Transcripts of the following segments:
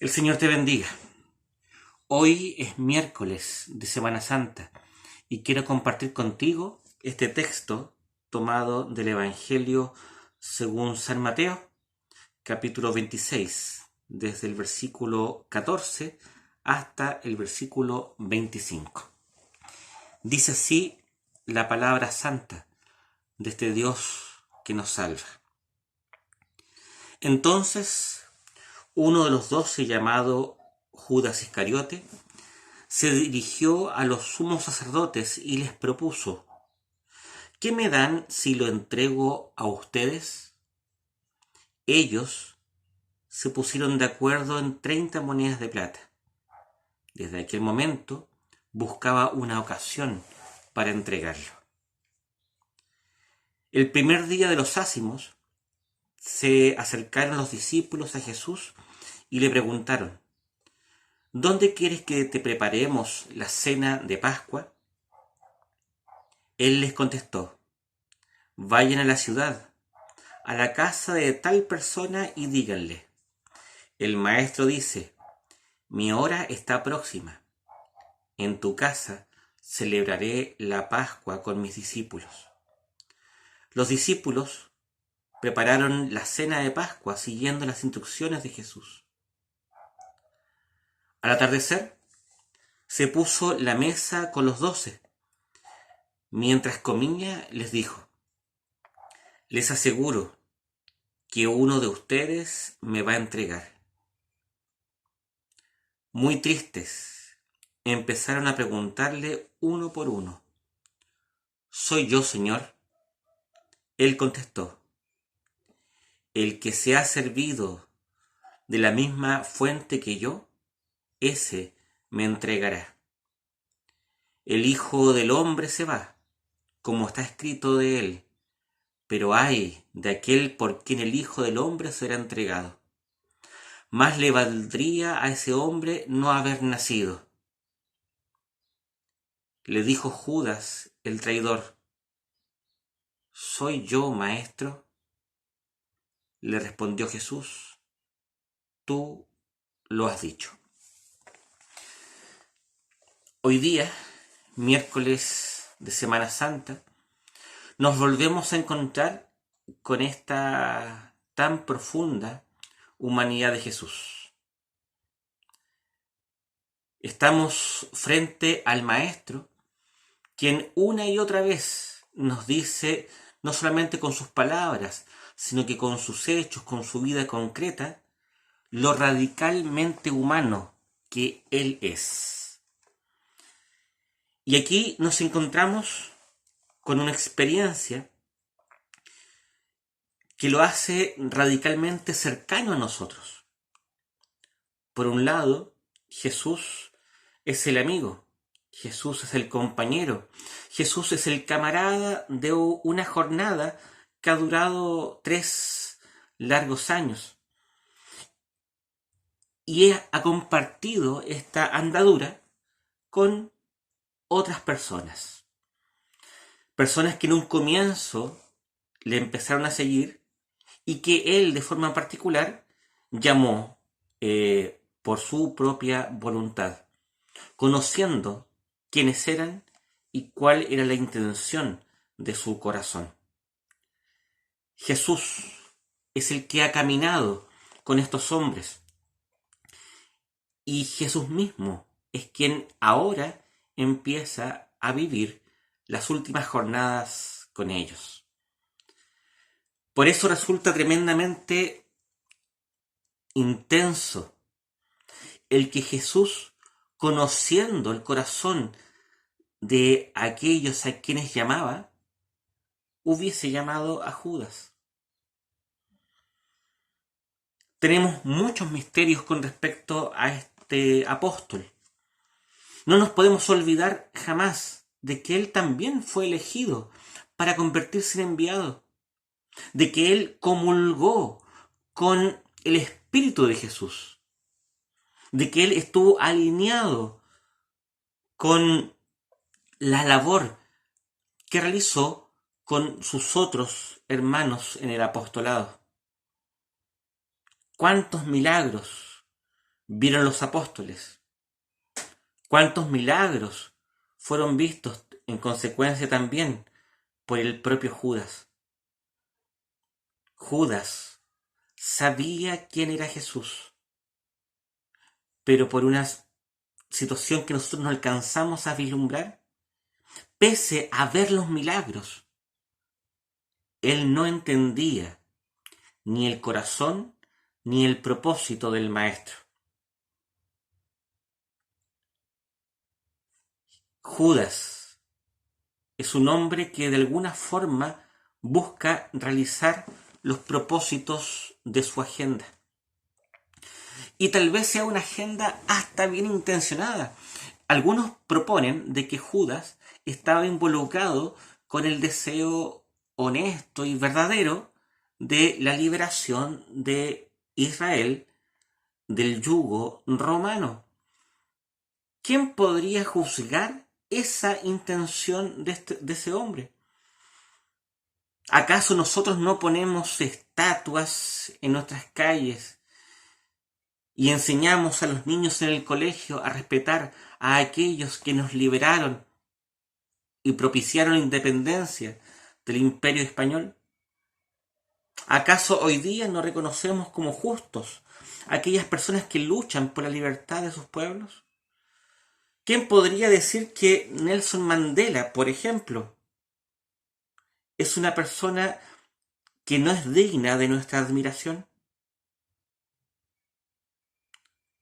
El Señor te bendiga. Hoy es miércoles de Semana Santa y quiero compartir contigo este texto tomado del Evangelio según San Mateo, capítulo 26, desde el versículo 14 hasta el versículo 25. Dice así la palabra santa de este Dios que nos salva. Entonces, uno de los 12, llamado Judas Iscariote, se dirigió a los sumos sacerdotes y les propuso: ¿qué me dan si lo entrego a ustedes? Ellos se pusieron de acuerdo en 30 monedas de plata. Desde aquel momento buscaba una ocasión para entregarlo. El primer día de los ácimos se acercaron los discípulos a Jesús y le preguntaron: ¿dónde quieres que te preparemos la cena de Pascua? Él les contestó: vayan a la ciudad, a la casa de tal persona y díganle: el maestro dice, mi hora está próxima. En tu casa celebraré la Pascua con mis discípulos. Los discípulos prepararon la cena de Pascua siguiendo las instrucciones de Jesús. Al atardecer, se puso la mesa con los 12. Mientras comía, les dijo: les aseguro que uno de ustedes me va a entregar. Muy tristes, empezaron a preguntarle uno por uno: ¿soy yo, Señor? Él contestó: el que se ha servido de la misma fuente que yo, ese me entregará. El Hijo del Hombre se va, como está escrito de él, pero ay de aquel por quien el Hijo del Hombre será entregado. Más le valdría a ese hombre no haber nacido. Le dijo Judas, el traidor: ¿soy yo, maestro? Le respondió Jesús: tú lo has dicho. Hoy día, miércoles de Semana Santa, nos volvemos a encontrar con esta tan profunda humanidad de Jesús. Estamos frente al Maestro, quien una y otra vez nos dice, no solamente con sus palabras, sino que con sus hechos, con su vida concreta, lo radicalmente humano que Él es. Y aquí nos encontramos con una experiencia que lo hace radicalmente cercano a nosotros. Por un lado, Jesús es el amigo, Jesús es el compañero, Jesús es el camarada de una jornada que ha durado 3 largos años. Y ha compartido esta andadura con otras personas. Personas que en un comienzo le empezaron a seguir y que él de forma particular llamó por su propia voluntad, conociendo quiénes eran y cuál era la intención de su corazón. Jesús es el que ha caminado con estos hombres y Jesús mismo es quien ahora empieza a vivir las últimas jornadas con ellos. Por eso resulta tremendamente intenso el que Jesús, conociendo el corazón de aquellos a quienes llamaba, hubiese llamado a Judas. Tenemos muchos misterios con respecto a este apóstol. No nos podemos olvidar jamás de que él también fue elegido para convertirse en enviado, de que él comulgó con el Espíritu de Jesús, de que él estuvo alineado con la labor que realizó con sus otros hermanos en el apostolado. ¿Cuántos milagros vieron los apóstoles? ¿Cuántos milagros fueron vistos en consecuencia también por el propio Judas? Judas sabía quién era Jesús, pero por una situación que nosotros no alcanzamos a vislumbrar, pese a ver los milagros, él no entendía ni el corazón ni el propósito del Maestro. Judas es un hombre que de alguna forma busca realizar los propósitos de su agenda. Y tal vez sea una agenda hasta bien intencionada. Algunos proponen de que Judas estaba involucrado con el deseo honesto y verdadero de la liberación de Israel del yugo romano. ¿Quién podría juzgar esa intención de ese hombre? ¿Acaso nosotros no ponemos estatuas en nuestras calles y enseñamos a los niños en el colegio a respetar a aquellos que nos liberaron y propiciaron la independencia del Imperio Español? ¿Acaso hoy día no reconocemos como justos a aquellas personas que luchan por la libertad de sus pueblos? ¿Quién podría decir que Nelson Mandela, por ejemplo, es una persona que no es digna de nuestra admiración?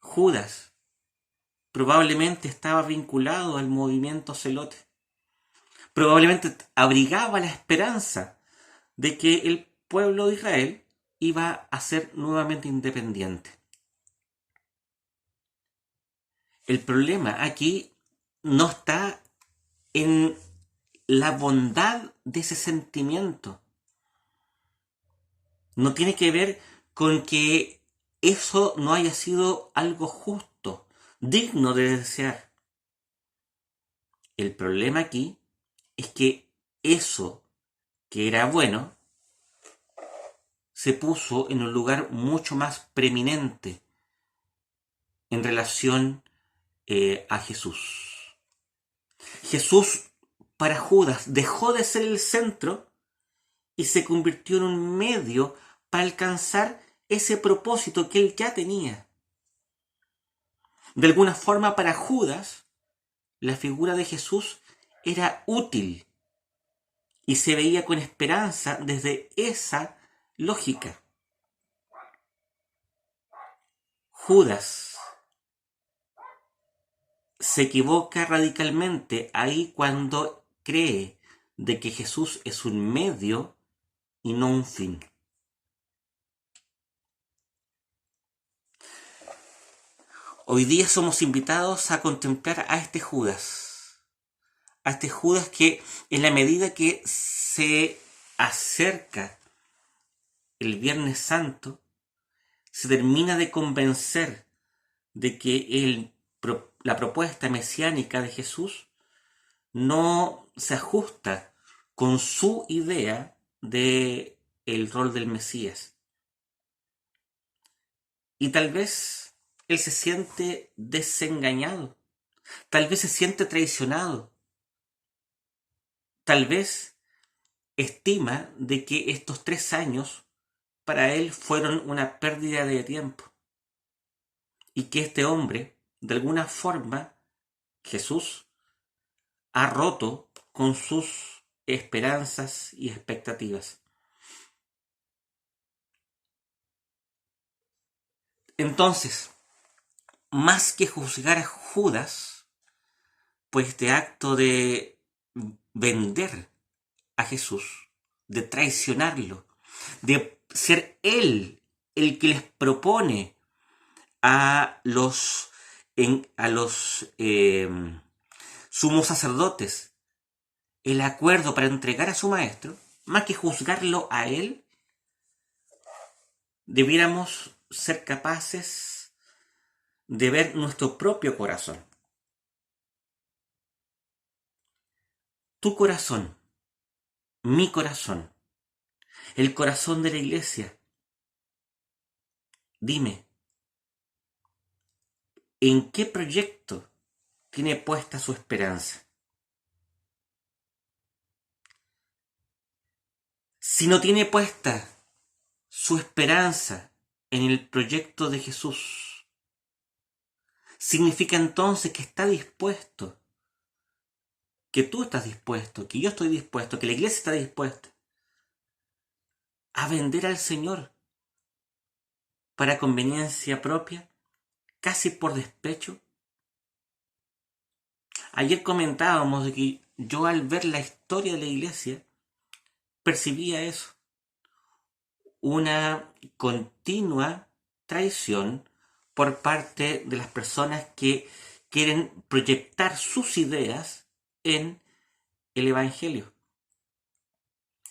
Judas probablemente estaba vinculado al movimiento celote. Probablemente abrigaba la esperanza de que el pueblo de Israel iba a ser nuevamente independiente. El problema aquí no está en la bondad de ese sentimiento. No tiene que ver con que eso no haya sido algo justo, digno de desear. El problema aquí es que eso que era bueno se puso en un lugar mucho más preeminente en relación a Jesús. Jesús para Judas dejó de ser el centro y se convirtió en un medio para alcanzar ese propósito que él ya tenía. De alguna forma para Judas, la figura de Jesús era útil y se veía con esperanza desde esa lógica. Judas se equivoca radicalmente ahí cuando cree de que Jesús es un medio y no un fin. Hoy día somos invitados a contemplar a este Judas que en la medida que se acerca el Viernes Santo, se termina de convencer de que la propuesta mesiánica de Jesús no se ajusta con su idea de el rol del Mesías. Y tal vez él se siente desengañado, tal vez se siente traicionado, tal vez estima de que estos 3 años para él fueron una pérdida de tiempo y que este hombre, de alguna forma, Jesús, ha roto con sus esperanzas y expectativas. Entonces, más que juzgar a Judas por este acto de vender a Jesús, de traicionarlo, de ser él el que les propone a los sumos sacerdotes el acuerdo para entregar a su maestro, más que juzgarlo a él, debiéramos ser capaces de ver nuestro propio corazón. Tu corazón, mi corazón, el corazón de la iglesia. Dime, ¿En qué proyecto tiene puesta su esperanza? Si no tiene puesta su esperanza en el proyecto de Jesús, significa entonces que está dispuesto, que tú estás dispuesto, que yo estoy dispuesto, que la iglesia está dispuesta a vender al Señor para conveniencia propia, casi por despecho. Ayer comentábamos de que yo, al ver la historia de la iglesia, percibía eso, una continua traición por parte de las personas que quieren proyectar sus ideas en el Evangelio.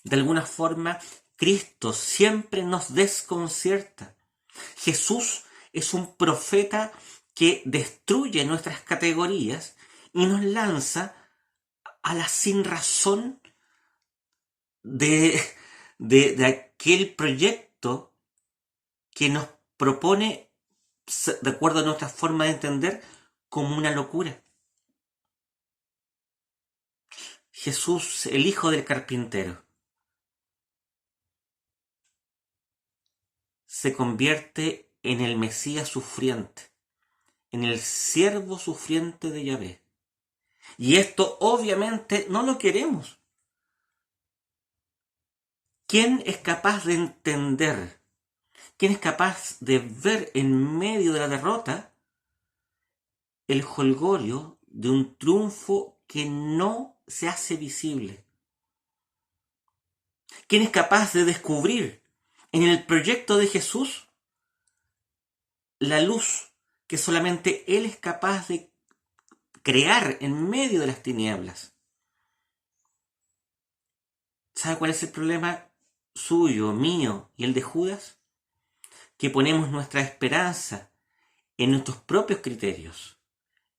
De alguna forma, Cristo siempre nos desconcierta. Jesús es un profeta que destruye nuestras categorías y nos lanza a la sinrazón de, de aquel proyecto que nos propone, de acuerdo a nuestra forma de entender, como una locura. Jesús, el hijo del carpintero, se convierte en el Mesías sufriente, en el siervo sufriente de Yahvé. Y esto obviamente no lo queremos. ¿Quién es capaz de entender? ¿Quién es capaz de ver en medio de la derrota el jolgorio de un triunfo que no se hace visible? ¿Quién es capaz de descubrir en el proyecto de Jesús la luz que solamente Él es capaz de crear en medio de las tinieblas? ¿Sabe cuál es el problema suyo, mío y el de Judas? Que ponemos nuestra esperanza en nuestros propios criterios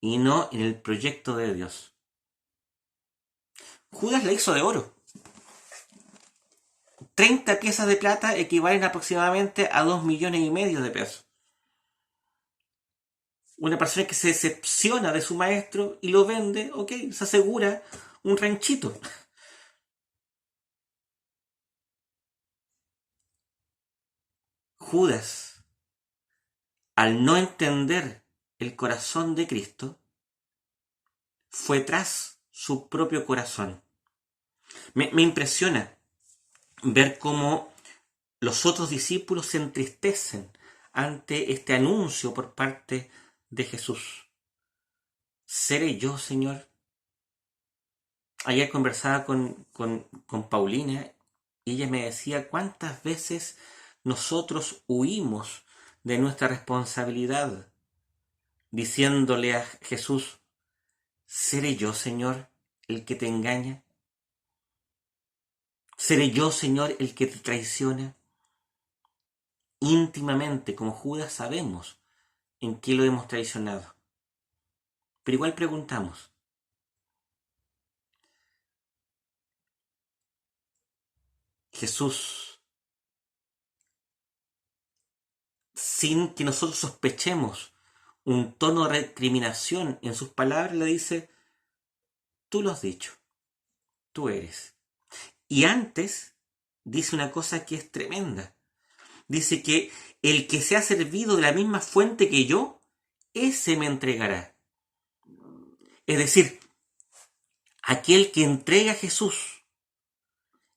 y no en el proyecto de Dios. Judas la hizo de oro. 30 piezas de plata equivalen aproximadamente a 2,5 millones de pesos. Una persona que se decepciona de su maestro y lo vende, ok, se asegura un ranchito. Judas, al no entender el corazón de Cristo, fue tras su propio corazón. Me impresiona ver cómo los otros discípulos se entristecen ante este anuncio por parte de Jesús. ¿Seré yo, Señor? Ayer conversaba con Paulina y ella me decía cuántas veces nosotros huimos de nuestra responsabilidad, diciéndole a Jesús: ¿seré yo, Señor, el que te engaña? ¿Seré yo, Señor, el que te traiciona? Íntimamente, como Judas, sabemos en qué lo hemos traicionado. Pero igual preguntamos: Jesús, sin que nosotros sospechemos un tono de recriminación en sus palabras, le dice: tú lo has dicho, tú eres. Y antes dice una cosa que es tremenda. Dice que el que se ha servido de la misma fuente que yo, ese me entregará. Es decir, aquel que entrega a Jesús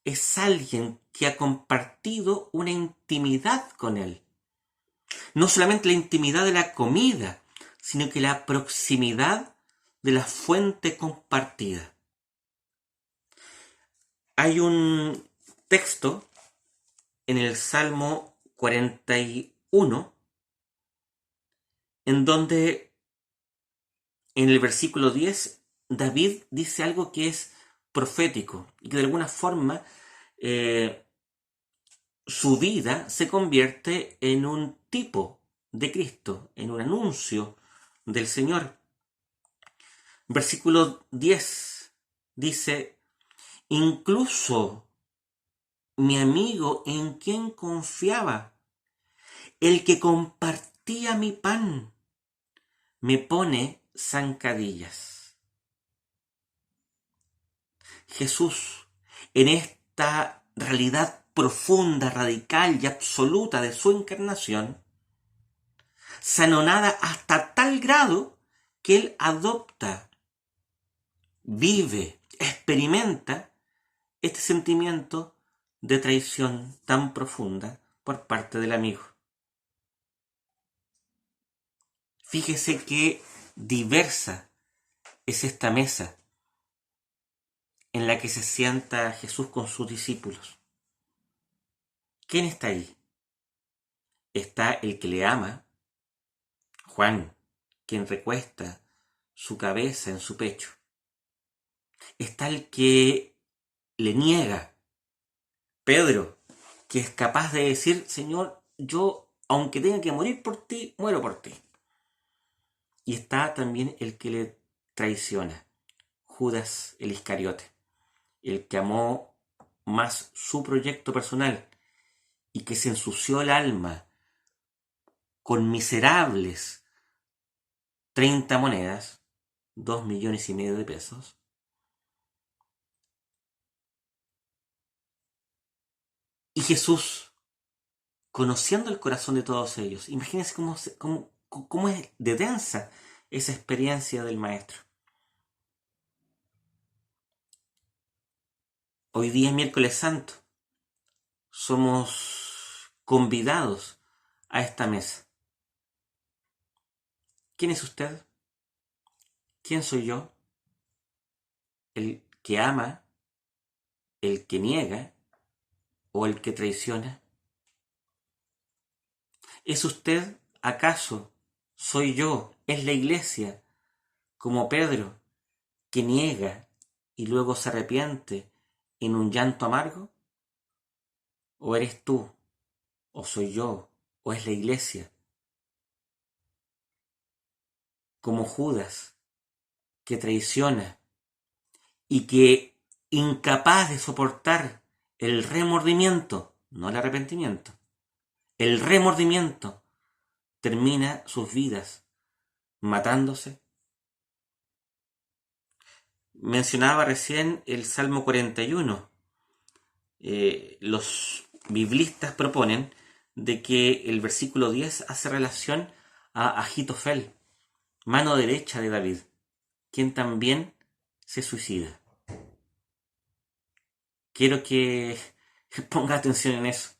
es alguien que ha compartido una intimidad con él. No solamente la intimidad de la comida, sino que la proximidad de la fuente compartida. Hay un texto en el Salmo 41 en donde en el versículo 10 David dice algo que es profético y que de alguna forma su vida se convierte en un tipo de Cristo, en un anuncio del Señor. Versículo 10 dice: incluso mi amigo en quien confiaba, el que compartía mi pan, me pone zancadillas. Jesús, en esta realidad profunda, radical y absoluta de su encarnación, se anonada hasta tal grado que él adopta, vive, experimenta este sentimiento de traición tan profunda por parte del amigo. Fíjese qué diversa es esta mesa en la que se sienta Jesús con sus discípulos. ¿Quién está ahí? Está el que le ama, Juan, quien recuesta su cabeza en su pecho. Está el que le niega, Pedro, que es capaz de decir, Señor, yo, aunque tenga que morir por ti, muero por ti. Y está también el que le traiciona, Judas el Iscariote, el que amó más su proyecto personal y que se ensució el alma con miserables 30 monedas, 2,5 millones de pesos. Y Jesús, conociendo el corazón de todos ellos, imagínense cómo es de densa esa experiencia del Maestro. Hoy día es miércoles santo, somos convidados a esta mesa. ¿Quién es usted? ¿Quién soy yo? ¿El que ama, el que niega o el que traiciona? ¿Es usted acaso, soy yo, es la iglesia, como Pedro, que niega y luego se arrepiente en un llanto amargo? ¿O eres tú, o soy yo, o es la iglesia, como Judas, que traiciona y que, incapaz de soportar el remordimiento, no el arrepentimiento, el remordimiento, termina sus vidas matándose? Mencionaba recién el Salmo 41. Los biblistas proponen de que el versículo 10 hace relación a Ahitofel, mano derecha de David, quien también se suicida. Quiero que ponga atención en eso.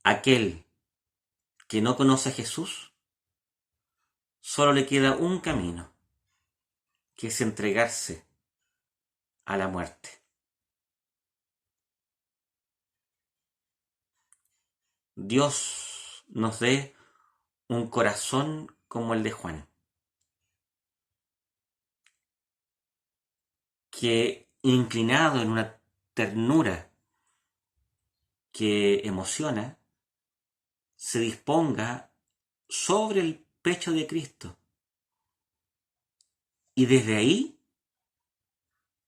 Aquel que no conoce a Jesús, solo le queda un camino, que es entregarse a la muerte. Dios nos dé un corazón como el de Juan, que inclinado en una ternura que emociona, se disponga sobre el pecho de Cristo y desde ahí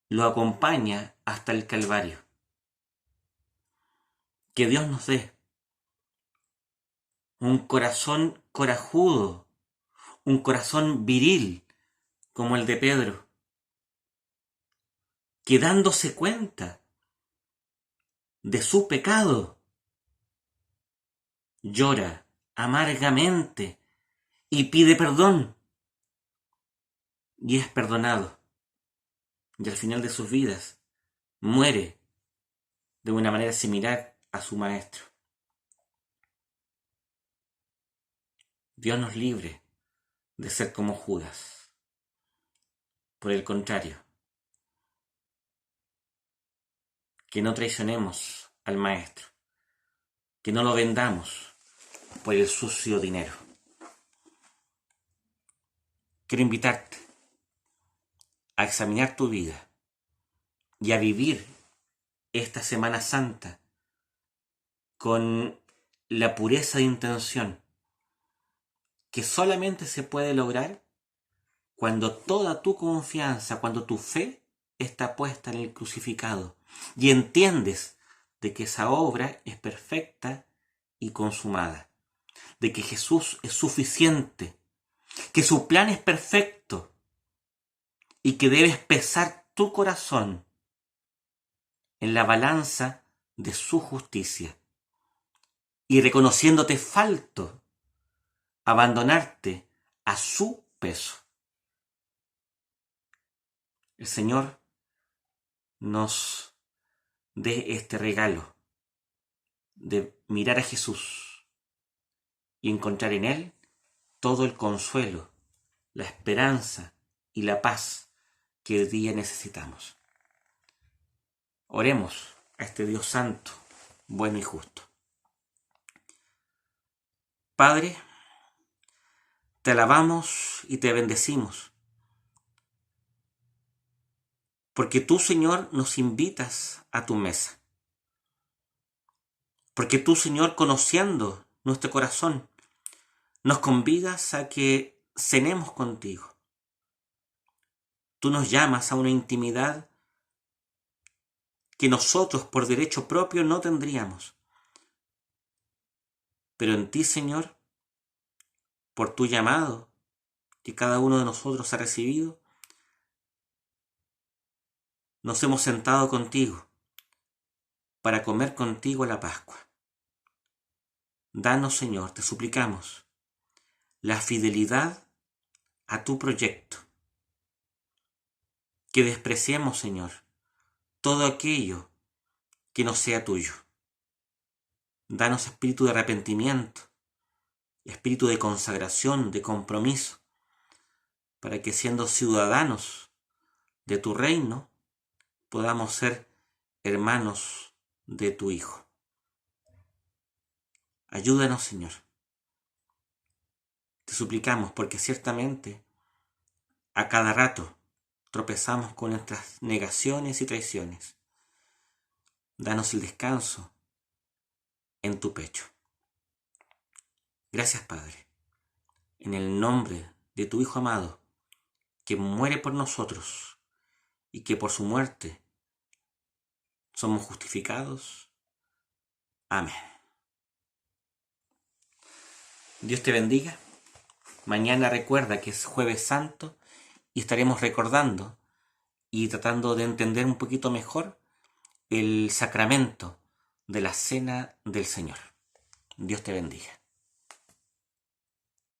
lo acompaña hasta el Calvario. Que Dios nos dé un corazón corajudo, un corazón viril como el de Pedro, que dándose cuenta de su pecado, llora amargamente y pide perdón y es perdonado. Y al final de sus vidas muere de una manera similar a su maestro. Dios nos libre de ser como Judas. Por el contrario, que no traicionemos al maestro, que no lo vendamos por el sucio dinero. Quiero invitarte a examinar tu vida y a vivir esta Semana Santa con la pureza de intención que solamente se puede lograr cuando toda tu confianza, cuando tu fe está puesta en el crucificado y entiendes de que esa obra es perfecta y consumada. de que Jesús es suficiente, que su plan es perfecto y que debes pesar tu corazón en la balanza de su justicia y reconociéndote falto, abandonarte a su peso. El Señor nos dé este regalo de mirar a Jesús y encontrar en Él todo el consuelo, la esperanza y la paz que hoy día necesitamos. Oremos a este Dios santo, bueno y justo. Padre, te alabamos y te bendecimos, porque tú, Señor, nos invitas a tu mesa. Porque tú, Señor, conociendo nuestro corazón, nos convidas a que cenemos contigo. Tú nos llamas a una intimidad que nosotros por derecho propio no tendríamos. Pero en ti, Señor, por tu llamado que cada uno de nosotros ha recibido, nos hemos sentado contigo para comer contigo la Pascua. Danos, Señor, te suplicamos, la fidelidad a tu proyecto. Que despreciemos, Señor, todo aquello que no sea tuyo. Danos espíritu de arrepentimiento, espíritu de consagración, de compromiso, para que siendo ciudadanos de tu reino, podamos ser hermanos de tu Hijo. Ayúdanos, Señor. Te suplicamos, porque ciertamente a cada rato tropezamos con nuestras negaciones y traiciones. Danos el descanso en tu pecho. Gracias, Padre, en el nombre de tu Hijo amado, que muere por nosotros y que por su muerte somos justificados. Amén. Dios te bendiga. Mañana recuerda que es Jueves Santo y estaremos recordando y tratando de entender un poquito mejor el sacramento de la Cena del Señor. Dios te bendiga.